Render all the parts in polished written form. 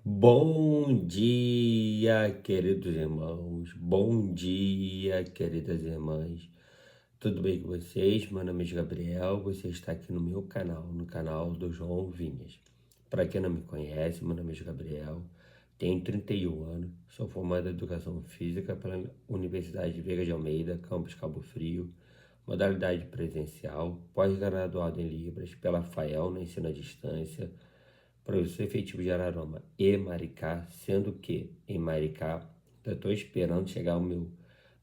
Bom dia, queridos irmãos. Bom dia, queridas irmãs. Tudo bem com vocês? Meu nome é Gabriel. Você está aqui no meu canal, no canal do João Vinhas. Para quem não me conhece, meu nome é Gabriel. Tenho 31 anos. Sou formado em Educação Física pela Universidade Veiga de Almeida, campus Cabo Frio. Modalidade presencial, pós-graduado em Libras pela FAEL no ensino à distância. Professor efetivo de Ararama e Maricá, sendo que em Maricá eu estou esperando chegar minha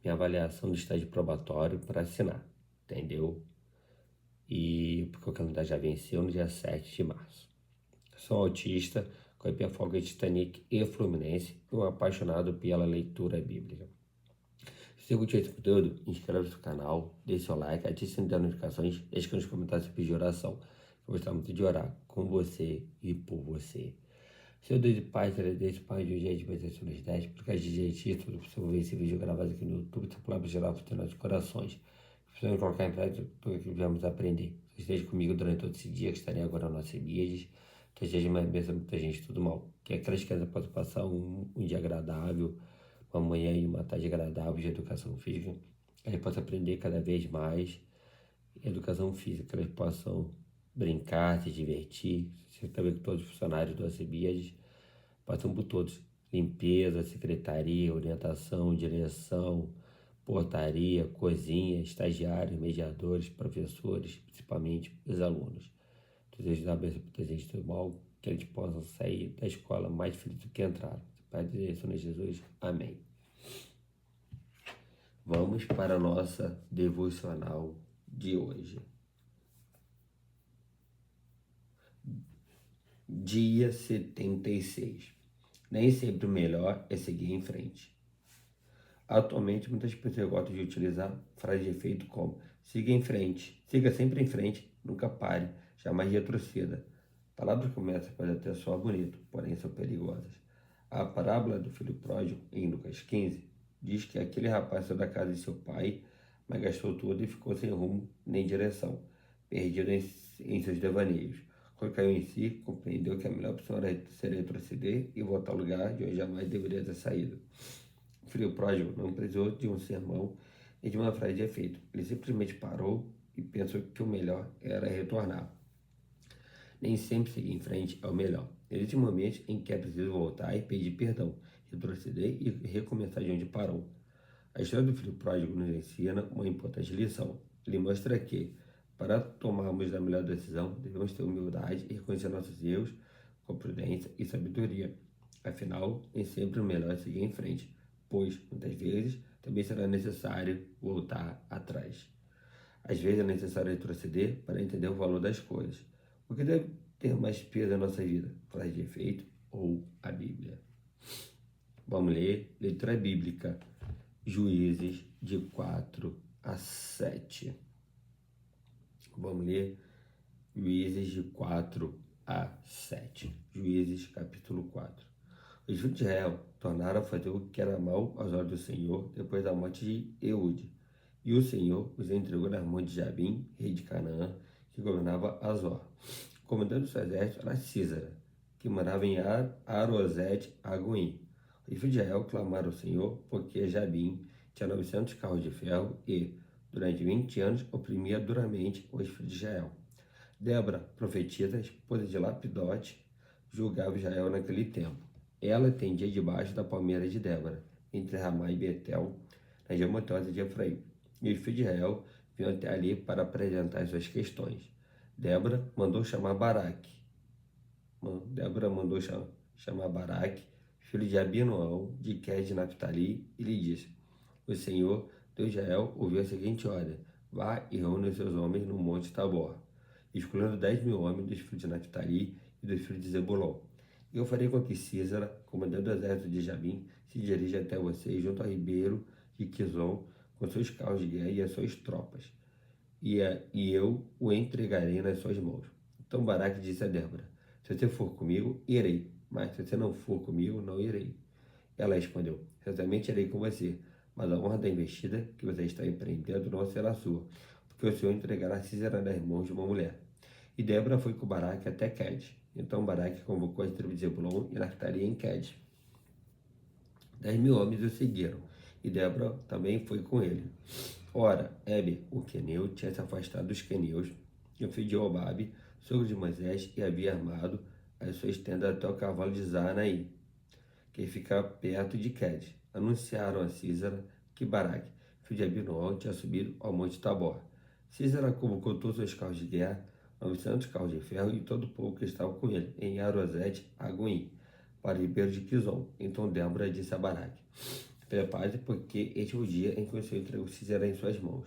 avaliação do estágio probatório para assinar, entendeu? E porque o calendário já venceu no dia 7 de março. Sou autista, com hiperfoco de Titanic e Fluminense e um apaixonado pela leitura bíblica. Se você curtiu esse conteúdo, inscreva-se no canal, deixe seu like, ative o sininho das notificações, deixe aqui nos comentários se pedir oração. Eu gostava muito de orar com você e por você. Seu Deus e Pai, agradeço, Pai, de urgente, vai ser sobre as 10, porque as digestivo, tudo possível ver esse vídeo gravado aqui no YouTube, essa palavra geral para ter nossos corações. Precisamos colocar em prática tudo que vamos aprender. Esteja comigo durante todo esse dia, que estarei agora nas nossas mídias. Que seja uma bênção muita gente, tudo mal. Que aquelas crianças possam passar um dia agradável, uma manhã e uma tarde agradável de educação física. Que eles possam aprender cada vez mais educação física, que eles possam brincar, se divertir. Você também com todos os funcionários do ACBIAS, passam por todos. Limpeza, secretaria, orientação, direção, portaria, cozinha, estagiários, mediadores, professores, principalmente os alunos. Desejo dar bênção para a gente do mal, que eles possam sair da escola mais felizes do que entraram. Pai, desejo em Jesus. Amém. Vamos para a nossa devocional de hoje. Dia 76. Nem sempre o melhor é seguir em frente. Atualmente, muitas pessoas gostam de utilizar frases de efeito como siga em frente, siga sempre em frente, nunca pare, jamais retroceda. Palavras como essa podem até soar bonito, porém são perigosas. A parábola do filho pródigo, em Lucas 15, diz que aquele rapaz saiu da casa de seu pai, mas gastou tudo e ficou sem rumo nem direção, perdido em seus devaneios. Quando caiu em si, compreendeu que a melhor opção era retroceder e voltar ao lugar de onde jamais deveria ter saído. O filho pródigo não precisou de um sermão e de uma frase de efeito. Ele simplesmente parou e pensou que o melhor era retornar. Nem sempre seguir em frente é o melhor. Existem momentos em que é preciso voltar e pedir perdão, retroceder e recomeçar de onde parou. A história do filho pródigo nos ensina uma importante lição. Ele mostra que, para tomarmos a melhor decisão, devemos ter humildade e reconhecer nossos erros com prudência e sabedoria. Afinal, nem sempre o melhor é seguir em frente, pois, muitas vezes, também será necessário voltar atrás. Às vezes é necessário retroceder para entender o valor das coisas. O que deve ter mais peso na nossa vida? Frase de efeito ou a Bíblia? Vamos ler leitura bíblica. Juízes de 4 a 7. Vamos ler Juízes de 4 a 7. Juízes capítulo 4. Os filhos de Israel tornaram a fazer o que era mal aos olhos do Senhor depois da morte de Eude. E o Senhor os entregou nas mãos de Jabim, rei de Canaã, que governava Azor. O comandante do seu exército era Císara, que morava em Arosete Agoim. Os filhos de Israel clamaram ao Senhor, porque Jabim tinha 900 carros de ferro e, durante 20 anos, oprimia duramente os filhos de Israel. Débora, profetisa, esposa de Lapidote, julgava Israel naquele tempo. Ela tendia debaixo da palmeira de Débora, entre Ramá e Betel, na região montanhosa de Efraim. E os filhos de Israel vinham até ali para apresentar suas questões. Débora mandou chamar Baraque. Chamar Baraque, filho de Abinoão, de Quer de Naphtali, e lhe disse: O Senhor, Deus de Israel, ouviu a seguinte ordem: vá e reúna os seus homens no monte Tabor, excluindo 10.000 homens dos filhos de Naphtali e dos filhos de Zebulon. E eu farei com que Císara, comandante do exército de Jabim, se dirija até você junto ao ribeiro de Quizon, com seus carros de guerra e as suas tropas. E eu o entregarei nas suas mãos. Então Baraque disse a Débora: se você for comigo, irei, mas se você não for comigo, não irei. Ela respondeu: certamente irei com você, mas a honra da investida que você está empreendendo não será sua, porque o Senhor entregará Císara nas mãos de uma mulher. E Débora foi com Baraque até Quede. Então Baraque convocou as tribos de Zebulon e Naftali em Quedes. 10.000 homens o seguiram, e Débora também foi com ele. Ora, Heber, o queneu, tinha se afastado dos queneus, e o filho de Obabe, sogro de Moisés, e havia armado as suas tendas até o cavalo de Zanaí, que fica perto de Quedes. Anunciaram a Císara que Baraque, filho de Abinoam, tinha subido ao monte Tabor. Císara convocou todos os seus carros de guerra, 900 carros de ferro e todo o povo que estava com ele, em Arosete, Aguim, para o ribeiro de Quizon. Então Débora disse a Baraque: prepare-se, porque este é o dia em que o Senhor entregou Císara em suas mãos.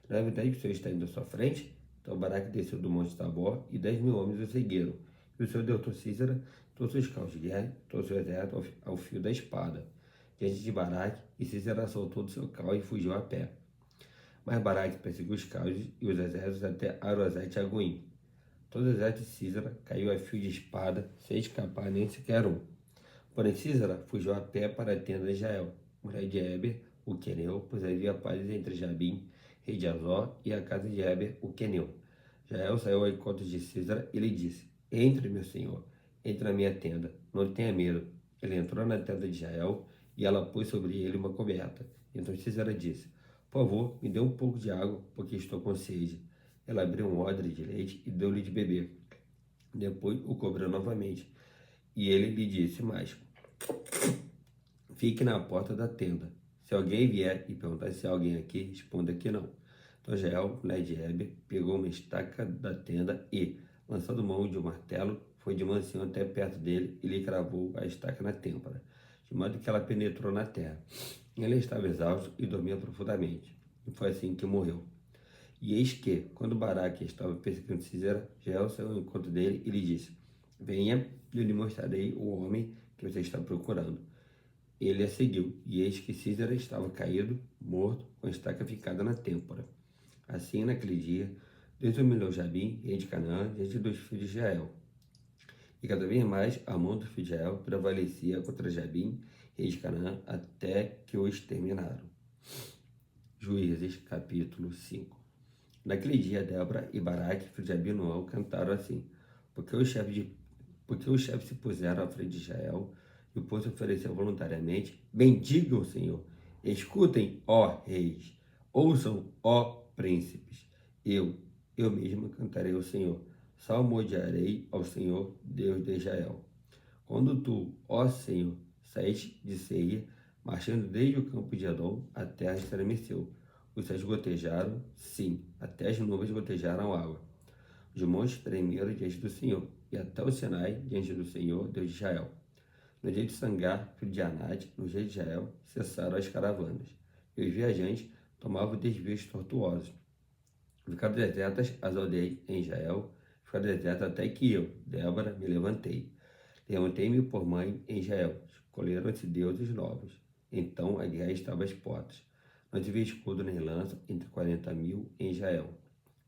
Não é verdade que o Senhor está indo à sua frente? Então Baraque desceu do monte Tabor e 10.000 homens o seguiram. E o Senhor derrotou Císara, todos os carros de guerra, todo o seu exército ao fio da espada, diante de Baraque, e Císara soltou do seu carro e fugiu a pé. Mas Baraque perseguiu os carros e os exércitos até Arosete e Aguim. Todo o exército de Císara caiu a fio de espada, sem escapar nem sequer um. Porém Císara fugiu a pé para a tenda de Jael, mulher de Heber, o queneu, pois havia paz entre Jabim, rei de Azor, e a casa de Heber, o queneu. Jael saiu ao encontro de Císara e lhe disse: entre, meu senhor, entre na minha tenda, não tenha medo. Ele entrou na tenda de Jael e ela pôs sobre ele uma coberta. Então Císara disse: por favor, me dê um pouco de água, porque estou com sede. Ela abriu um odre de leite e deu-lhe de beber. Depois o cobriu novamente. E ele lhe disse mais: fique na porta da tenda. Se alguém vier e perguntar se há alguém aqui, responda que não. Então Jael, mulher de Heber, pegou uma estaca da tenda e, lançando mão de um martelo, foi de mansinho até perto dele e lhe cravou a estaca na têmpora, de modo que ela penetrou na terra. Ele estava exausto e dormia profundamente. E foi assim que morreu. E eis que, quando Baraque estava perseguindo Císara, Jael saiu ao encontro dele e lhe disse: venha, e eu lhe mostrarei o homem que você está procurando. Ele a seguiu, e eis que Císara estava caído, morto, com a estaca ficada na têmpora. Assim, naquele dia, Deus humilhou Jabim, rei de Canaã, diante dos filhos de Israel. E cada vez mais a mão dos filhos de Israel prevalecia contra Jabim, rei de Canaã, até que o exterminaram. Juízes, capítulo 5. Naquele dia, Débora e Baraque, filho de Abinoam, cantaram assim: porque os chefes se puseram à frente de Israel, e o povo se ofereceu voluntariamente. Bendigam o Senhor. Escutem, ó reis. Ouçam, ó príncipes. Eu mesmo cantarei ao Senhor. Salmodiarei ao Senhor, Deus de Israel. Quando tu, ó Senhor, saíste de Seir, marchando desde o campo de Edom, a terra estremeceu. Os céus gotejaram, sim, até as nuvens gotejaram água. Os montes tremeram diante do Senhor, e até o Sinai diante do Senhor, Deus de Israel. No dia de Sangar, filho de Anate, no dia de Israel, cessaram as caravanas, e os viajantes tomavam desvios tortuosos. Ficaram desertas as aldeias em Israel, ficaram desertas até que eu, Débora, me levantei. Levantei-me por mãe em Israel, escolheram-se deuses novos. Então a guerra estava às portas. Não tive escudo nem lança entre 40.000 em Israel.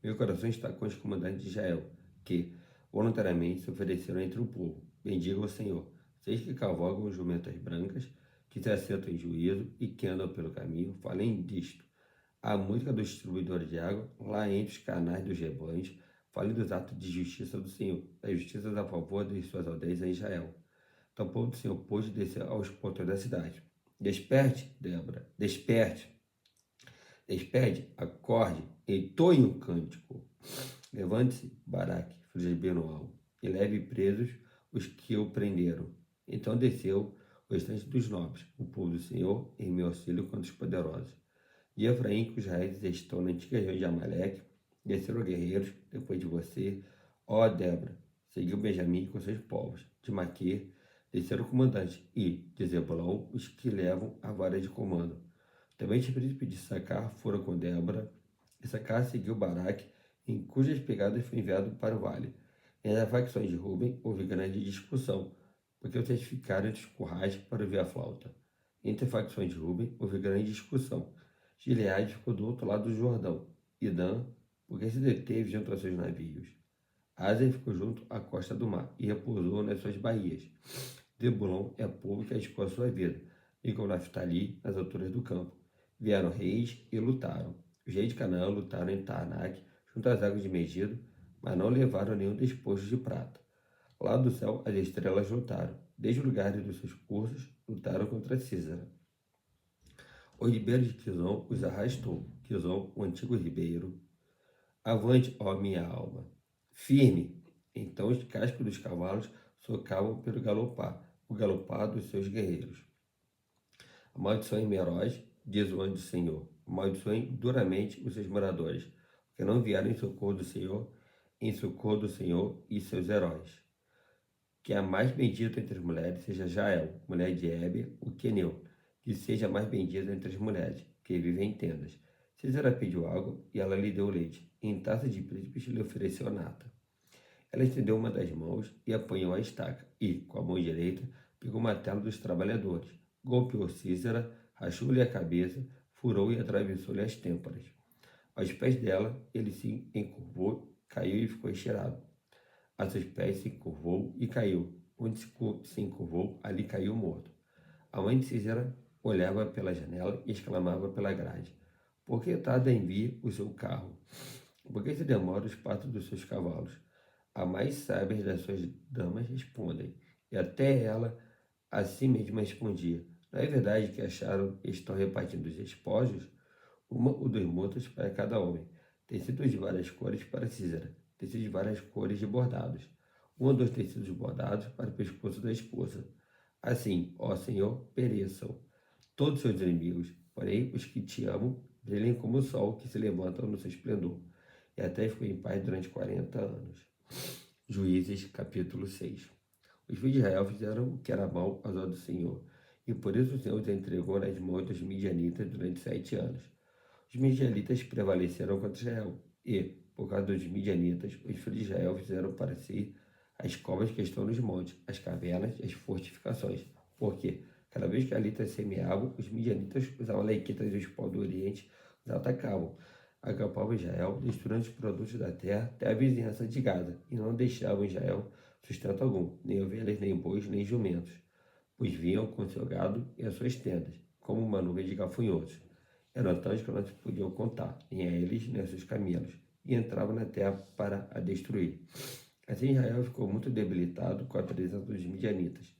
Meu coração está com os comandantes de Israel, que voluntariamente se ofereceram entre o povo. Bendiga o Senhor. Vocês que cavalgam jumentas brancas, que se assentam em juízo e que andam pelo caminho, falem disto. A música dos distribuidores de água, lá entre os canais dos rebanhos, falem dos atos de justiça do Senhor, das justiças a favor de suas aldeias em Israel. Então o povo do Senhor pôde descer aos portões da cidade. Desperte, Débora, desperte. Despede, acorde, entoie um cântico. Levante-se, Baraque, filho de Abinoam, e leve presos os que o prenderam. Então desceu o restante dos nobres, o povo do Senhor, em meu auxílio contra os poderosos. De Efraim, cujos raízes estão na antiga região de Amaleque, desceram guerreiros depois de você, ó Débora. Seguiu Benjamim com seus povos. De Maquir, desceram comandantes, e de Zebulão, os que levam a vara de comando. Também os príncipes de Sacar foram com Débora, e Sacar seguiu Baraque, em cujas pegadas foi enviado para o vale. Entre as facções de Ruben houve grande discussão, porque vocês ficaram entre os currais para ouvir a flauta. Entre as facções de Ruben houve grande discussão. Gileade ficou do outro lado do Jordão, e Dan, porque se deteve junto aos seus navios. Aser ficou junto à costa do mar, e repousou nas suas baías. Zebulon é povo que arriscou a sua vida, e com Naftali nas alturas do campo. Vieram reis e lutaram. Os reis de Canaã lutaram em Taanac, junto às águas de Megido, mas não levaram nenhum despojo de prata. Ao lado do céu, as estrelas lutaram. Desde o lugar dos seus cursos, lutaram contra Císara. O ribeiro de Quizon os arrastou. Quizon, o antigo ribeiro. Avante, ó minha alma. Firme! Então os cascos dos cavalos socavam pelo galopar, o galopar dos seus guerreiros. Amaldiçoem Meroz, diz o anjo do Senhor. Amaldiçoem duramente os seus moradores, porque não vieram em socorro do Senhor e seus heróis. Que a mais bendita entre as mulheres seja Jael, mulher de Heber, o queneu, que seja a mais bendita entre as mulheres, que vivem em tendas. Císara pediu água e ela lhe deu leite. Em taça de príncipes lhe ofereceu nata. Ela estendeu uma das mãos e apanhou a estaca, e, com a mão direita, pegou o martelo dos trabalhadores. Golpeou Císara, rachou-lhe a cabeça, furou e atravessou-lhe as têmporas. Aos pés dela, ele se encurvou, caiu e ficou estirado. A seus pés se encurvou e caiu. Onde se encurvou, ali caiu morto. A mãe de Císara olhava pela janela e exclamava pela grade: Por que tarda em vir o seu carro? Por que se demora os passos dos seus cavalos? As mais sábias das suas damas respondem, e até ela a si mesma respondia: Não é verdade que acharam e estão repartindo os despojos? Uma ou dois motos para cada homem, tecidos de várias cores para Císara, tecidos de várias cores de bordados, um ou dois tecidos bordados para o pescoço da esposa. Assim, ó Senhor, pereçam todos seus inimigos, porém os que te amam brilhem como o sol que se levanta no seu esplendor. E até ficou em paz durante 40 anos. Juízes, capítulo 6. Os filhos de Israel fizeram o que era mal aos olhos do Senhor, e por isso o Senhor os entregou nas mãos dos midianitas durante 7 anos. Os midianitas prevaleceram contra Israel, e, por causa dos midianitas, os filhos de Israel fizeram para si as covas que estão nos montes, as cavernas e as fortificações, porque, cada vez que ali semeavam, os midianitas, os amalequitas e os povos do Oriente os atacavam. Acampavam Israel, destruindo os produtos da terra até a vizinhança de Gaza, e não deixavam Israel sustento algum, nem ovelhas, nem bois, nem jumentos, pois vinham com seu gado e as suas tendas, como uma nuvem de gafanhotos. Eram tantos que não se podiam contar, nem a eles, nem a seus camelos, e entravam na terra para a destruir. Assim Israel ficou muito debilitado com a presença dos midianitas.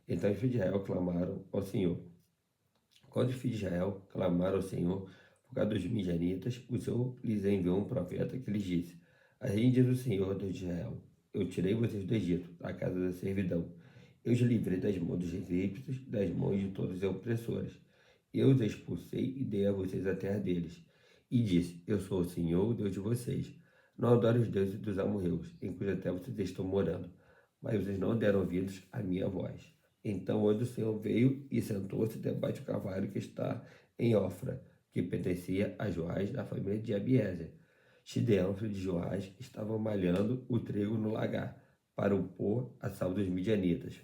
Então os filhos de Israel clamaram ao Senhor. Quando os filhos de Israel clamaram ao Senhor por causa dos midianitas, o Senhor lhes enviou um profeta que lhes disse: Assim diz o Senhor, Deus de Israel: Eu tirei vocês do Egito, da casa da servidão. Eu os livrei das mãos dos egípcios, das mãos de todos os opressores. Eu os expulsei e dei a vocês a terra deles. E disse: Eu sou o Senhor, o Deus de vocês. Não adore os deuses dos amorreus, em cuja terra vocês estão morando. Mas vocês não deram ouvidos à minha voz. Então o Senhor veio e sentou-se debaixo do cavalo que está em Ofra, que pertencia a Joás da família de Abiezer. Gideão, filho de Joás, estava malhando o trigo no lagar, para o pôr a salvo dos midianitas.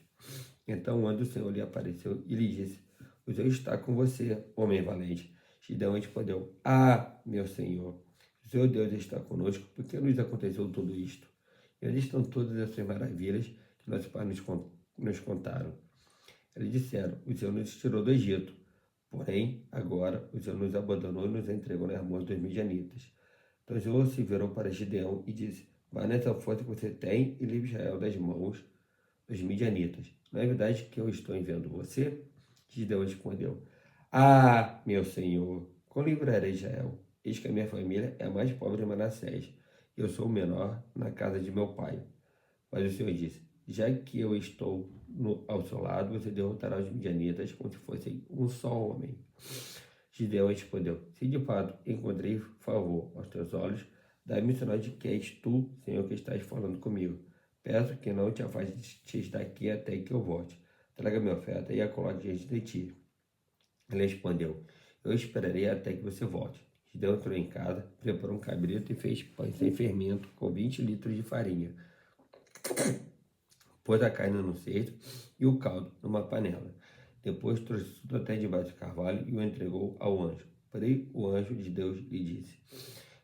Então o anjo do Senhor lhe apareceu e lhe disse: O Senhor está com você, homem valente. Gideão respondeu: Ah, meu Senhor, o Senhor Deus está conosco, por que nos aconteceu tudo isto? E onde estão todas essas maravilhas que nossos pais nos contaram? Eles disseram: O Senhor nos tirou do Egito. Porém, agora o Senhor nos abandonou e nos entregou nas mãos dos midianitas. Então o Senhor se virou para Gideão e disse: Vá nessa força que você tem e livre Israel das mãos dos midianitas. Não é verdade que eu estou enviando você? Gideão respondeu: Ah, meu Senhor, como livrarei Israel? Eis que a minha família é a mais pobre de Manassés. Eu sou o menor na casa de meu pai. Mas o Senhor disse: Já que eu estou ao seu lado, você derrotará os midianitas como se fossem um só homem. Gideão respondeu: Se de fato encontrei favor aos teus olhos, dá-me o sinal de que és tu, Senhor, que estás falando comigo. Peço que não te afastes daqui até que eu volte. Traga minha oferta e a coloque diante de ti. Ele respondeu: Eu esperarei até que você volte. Gideão entrou em casa, preparou um cabrito e fez pães sem fermento com 20 litros de farinha. Pôs a carne no cesto e o caldo numa panela. Depois trouxe tudo até debaixo do carvalho e o entregou ao anjo. Porém, o anjo de Deus lhe disse: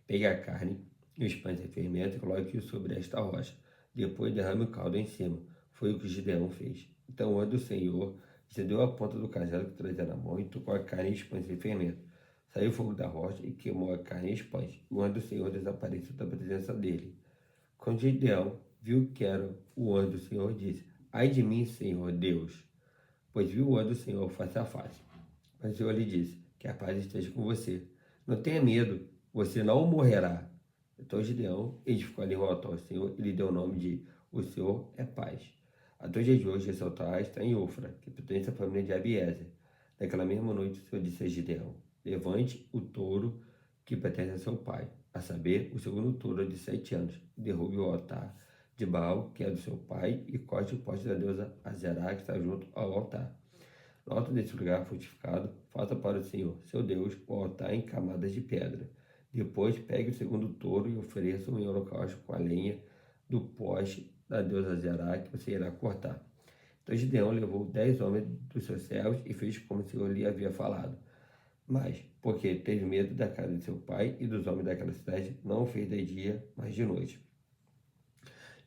Pegue a carne e os pães sem fermento e coloque-os sobre esta rocha. Depois derrame o caldo em cima. Foi o que Gideão fez. Então o anjo do Senhor estendeu a ponta do cajado que trazia na mão e tocou a carne e os pães sem fermento. Saiu o fogo da rocha e queimou a carne e os pães. O anjo do Senhor desapareceu da presença dele. Quando Gideão viu que era o anjo do Senhor, disse: Ai de mim, Senhor Deus, pois viu o anjo do Senhor face a face. Mas o Senhor lhe disse: Que a paz esteja com você. Não tenha medo, você não morrerá. Então Gideão edificou ali um altar ao Senhor e lhe deu o nome de O Senhor é Paz. Até os dias de hoje, esse altar está em Ofra, que pertence à família de Abiezer. Naquela mesma noite, o Senhor disse a Gideão: Levante o touro que pertence a seu pai, a saber, o segundo touro de 7 anos, derrube o altar de Baal, que é do seu pai, e corte o poste da deusa Azerá, que está junto ao altar. No alto desse lugar fortificado, faça para o Senhor, seu Deus, o altar em camadas de pedra. Depois, pegue o segundo touro e ofereça um holocausto com a lenha do poste da deusa Zerá, que você irá cortar. Então Gideão levou 10 homens dos seus servos e fez como o Senhor lhe havia falado. Mas, porque teve medo da casa de seu pai e dos homens daquela cidade, não o fez de dia, mas de noite.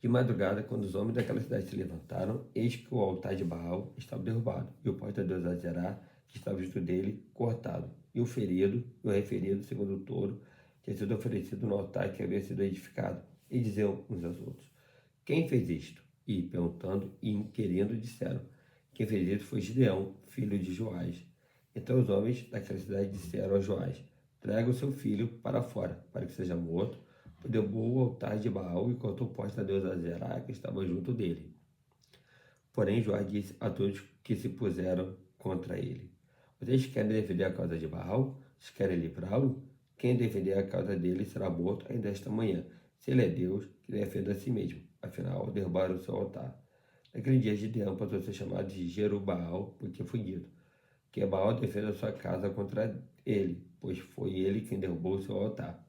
De madrugada, quando os homens daquela cidade se levantaram, eis que o altar de Baal estava derrubado, e o poste da deusa Azerá, que estava junto dele, cortado, e o ferido, e o referido, segundo o touro, tinha sido oferecido no altar que havia sido edificado. E diziam uns aos outros: Quem fez isto? E, perguntando e inquirindo, disseram: Quem fez isso foi Gideão, filho de Joás. Então os homens daquela cidade disseram a Joás: Traga o seu filho para fora, para que seja morto. Derrubou o altar de Baal e cortou o poste da deusa Azerá, que estava junto dele. Porém, Joás disse a todos que se puseram contra ele: Vocês querem defender a causa de Baal? Vocês querem livrá-lo? Quem defender a causa dele será morto ainda esta manhã. Se ele é Deus, que defenda a si mesmo. Afinal, derrubaram o seu altar. Naquele dia, Gideão passou a ser chamado de Jerubaal, porque foi dito: Que Baal defenda a sua casa contra ele, pois foi ele quem derrubou o seu altar.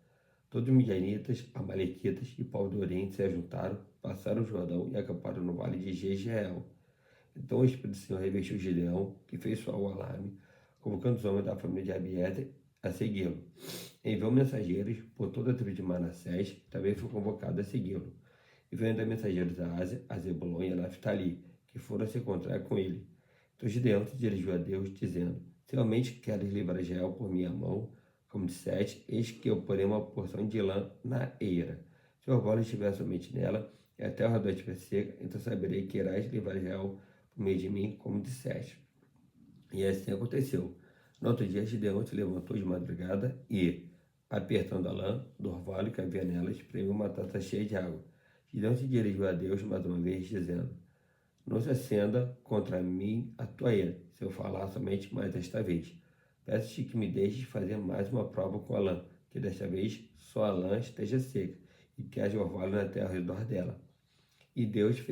Todos os midianitas, amalequitas e pau do Oriente se ajuntaram, passaram o Jordão e acamparam no vale de Jezreel. Então o Espírito do Senhor revestiu Gideão, que fez soar o alarme, convocando os homens da família de Abiezer a segui-lo. Enviou mensageiros por toda a tribo de Manassés, que também foi convocado a segui-lo. E veio ainda mensageiros a Ásia, a Zebulon e a Naphtali, que foram se encontrar com ele. Então Gideão se dirigiu a Deus, dizendo: Se realmente queres livrar Israel por minha mão, como disseste, eis que eu porei uma porção de lã na eira. Se o orvalho estiver somente nela, e a terra ao redor estiver seca, então saberei que irás livrar Israel por meio de mim, como disseste. E assim aconteceu. No outro dia, Gideão se levantou de madrugada e, apertando a lã do orvalho que havia nela, espremeu uma taça cheia de água. Gideão se dirigiu a Deus mais uma vez, dizendo: Não se acenda contra mim a tua ira, se eu falar somente mais esta vez. Peço-te que me deixes fazer mais uma prova com a lã, que desta vez só a lã esteja seca, e que haja orvalho na terra ao redor dela. E Deus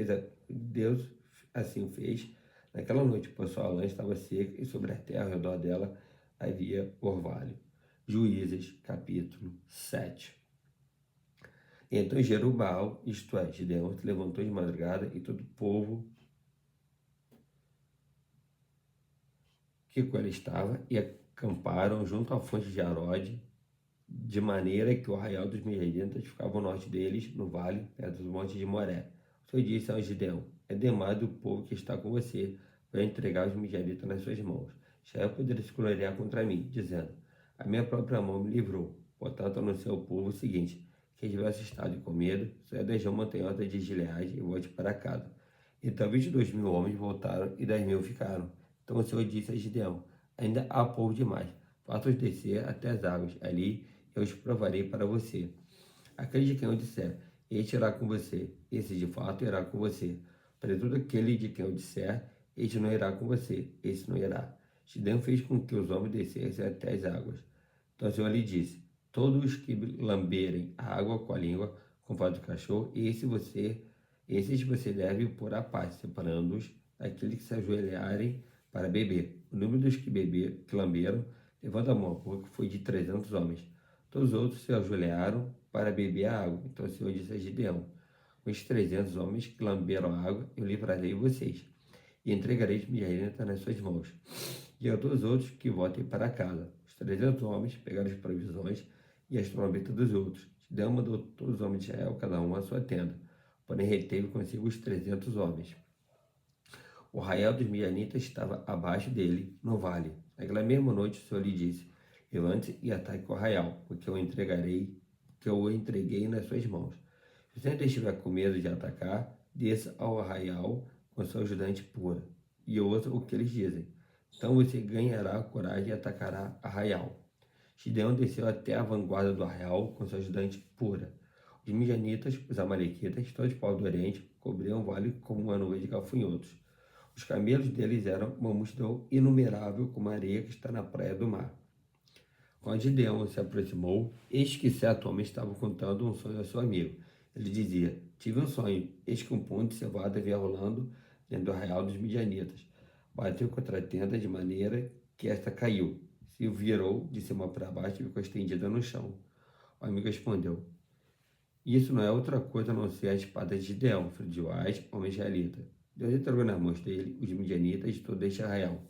assim fez naquela noite, pois só a lã estava seca, e sobre a terra ao redor dela havia orvalho. Juízes, capítulo 7. Então Jerubbaal, isto é, Gideão, se levantou de madrugada, e todo o povo que com ele estava, e acamparam junto à fonte de Arode, de maneira que o arraial dos midianitas ficava ao norte deles, no vale, perto dos montes de Moré. O Senhor disse ao Gideão: É demais o povo que está com você para entregar os midianitas nas suas mãos. Israel poderia se gloriar contra mim, dizendo: A minha própria mão me livrou. Portanto, anunciei ao povo o seguinte: Quem tivesse estado com medo, saia da região montanhosa de Gileade e volte para casa. Então 22.000 homens voltaram e 10.000 ficaram. Então o Senhor disse a Gideão: Ainda há povo demais. Faça-os descer até as águas. Ali eu os provarei para você. Aquele de quem eu disser: Este irá com você. Esse de fato irá com você. Para todo aquele de quem eu disser: Este não irá com você. Esse não irá. Gideão fez com que os homens descessem até as águas. Então o Senhor lhe disse: Todos os que lamberem a água com a língua, com o do cachorro, esses você deve pôr à parte, separando-os daqueles que se ajoelharem para beber. O número dos que lamberam, levando a mão à boca, foi de 300 homens. Todos os outros se ajoelharam para beber a água. Então o Senhor disse a Gideão: Com os 300 homens que lamberam a água, eu livrarei vocês, e entregarei os midianitas nas suas mãos. E a todos os outros que voltem para casa. Os 300 homens pegaram as provisões e as trombetas dos outros. Gideão mandou todos os homens de Israel, cada um à sua tenda, porém reteve consigo os 300 homens. O arraial dos midianitas estava abaixo dele, no vale. Naquela mesma noite o Senhor lhe disse: Levante-se e ataque o arraial, porque eu o entreguei nas suas mãos. Se você ainda estiver com medo de atacar, desça ao arraial com seu ajudante pura, e ouça o que eles dizem. Então você ganhará coragem e atacará arraial. Gideão desceu até a vanguarda do arraial com seu ajudante pura. Os midianitas, os amalequitas, todos os povos do Oriente, cobriam o vale como uma nuvem de gafanhotos. Os camelos deles eram uma multidão inumerável como a areia que está na praia do mar. Quando Gideão se aproximou, eis que certo homem estava contando um sonho ao seu amigo. Ele dizia: tive um sonho, eis que um punho de cevada vinha rolando dentro do arraial dos midianitas. Bateu contra a tenda de maneira que esta caiu. Se virou de cima para baixo e ficou estendida no chão. O amigo respondeu: isso não é outra coisa a não ser a espada de Gideão, filho de Joás, homem israelita. Deus entregou nas mãos dele os midianitas de todo este arraial.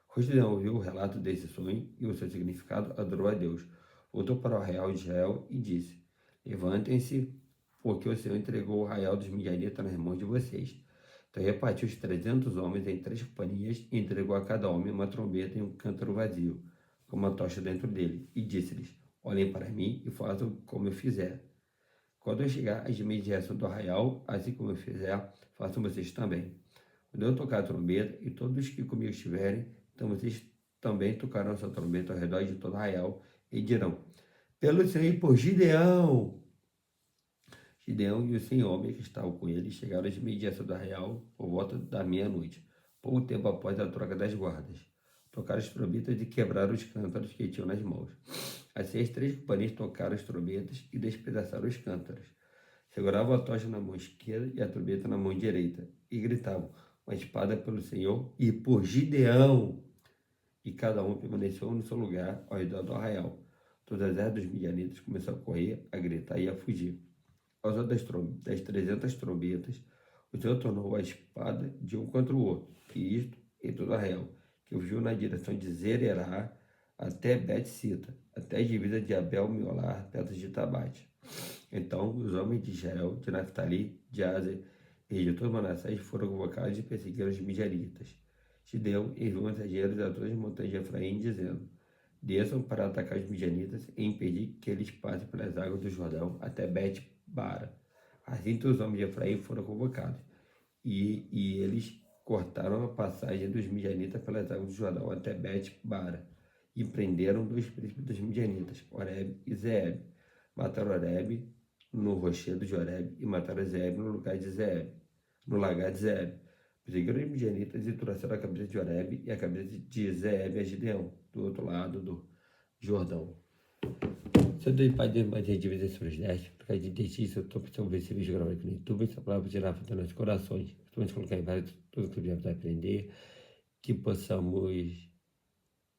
Quando Gideão ouviu o relato desse sonho e o seu significado, adorou a Deus. Voltou para o arraial de Israel e disse: levantem-se, porque o Senhor entregou o arraial dos midianitas nas mãos de vocês. Então repartiu os 300 homens em 3 companhias e entregou a cada homem uma trombeta e um cântaro vazio, com uma tocha dentro dele, e disse-lhes: olhem para mim e façam como eu fizer. Quando eu chegar às imediações do arraial, assim como eu fizer, façam vocês também. Quando eu tocar a trombeta, e todos que comigo estiverem, então vocês também tocarão sua trombeta ao redor de todo o arraial, e dirão: pelo Senhor e por Gideão! Gideão e os 100 homens que estavam com ele chegaram às imediações do arraial por volta da meia-noite, pouco tempo após a troca das guardas. Tocaram as trombetas e quebraram os cântaros que tinham nas mãos. Assim as 3 companhias tocaram as trombetas e despedaçaram os cântaros. Seguravam a tocha na mão esquerda e a trombeta na mão direita, e gritavam: uma espada pelo Senhor e por Gideão! E cada um permaneceu no seu lugar ao redor do arraial. Todas as ervas dos midianitas começaram a correr, a gritar e a fugir. Ao som das 300 trombetas, o Senhor tornou a espada de um contra o outro, e isto em todo o arraial, que fugiu na direção de Zererá até Bet-Sita, até a divisa de Abel-Meolar, perto de Tabate. Então os homens de Israel, de Naftali, de Azer e de todo Manassés foram convocados e perseguiram os midianitas. Gideão enviou mensageiros a todas as montanhas de Efraim, dizendo: desçam para atacar os midianitas e impedir que eles passem pelas águas do Jordão até Bet-Bara. Assim todos os homens de Efraim foram convocados, e eles cortaram a passagem dos midianitas pelas águas do Jordão até Bet-Bara, e prenderam 2 príncipes dos midianitas, Oreb e Zeeb. Mataram Oreb no rochedo de Oreb e mataram Zeeb no lagar de Zeeb. Perseguiram os midianitas e trouxeram a cabeça de Oreb e a cabeça de Zeeb a Gideão, do outro lado do Jordão. Seu Deus Pai, Deus, mais divisão sobre os 10, por causa de desistir, eu estou precisando ver esse vídeo gravado aqui no YouTube, essa palavra tirar para nossos corações, principalmente colocar em vários, tudo que eu vai aprender, que possamos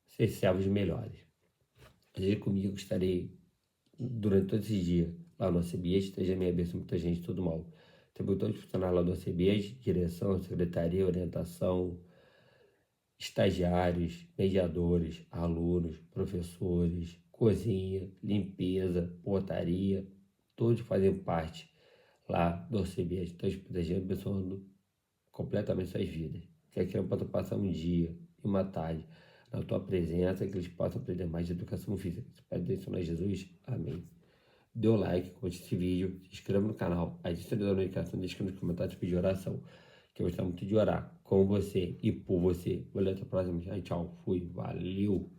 ser servos melhores. Hoje comigo estarei durante todos esses dias lá no ACBIES, esteja minha bênção, muita gente, tudo mal. Temos todos os funcionários lá do ACBIES, direção, secretaria, orientação, estagiários, mediadores, alunos, professores, cozinha, limpeza, portaria, todos fazem parte lá do ACBIES, todos protegendo, abençoando completamente suas vidas. Que aqui eu possa passar um dia e uma tarde na tua presença, que eles possam aprender mais de educação física. Pai, Deus, Senhor Jesus. Amém. Dê o like, curte esse vídeo, se inscreva no canal, ative a notificação, deixa nos comentários pedir oração, que eu gosto muito de orar com você e por você. Vou ler até a próxima. Tchau, fui, valeu!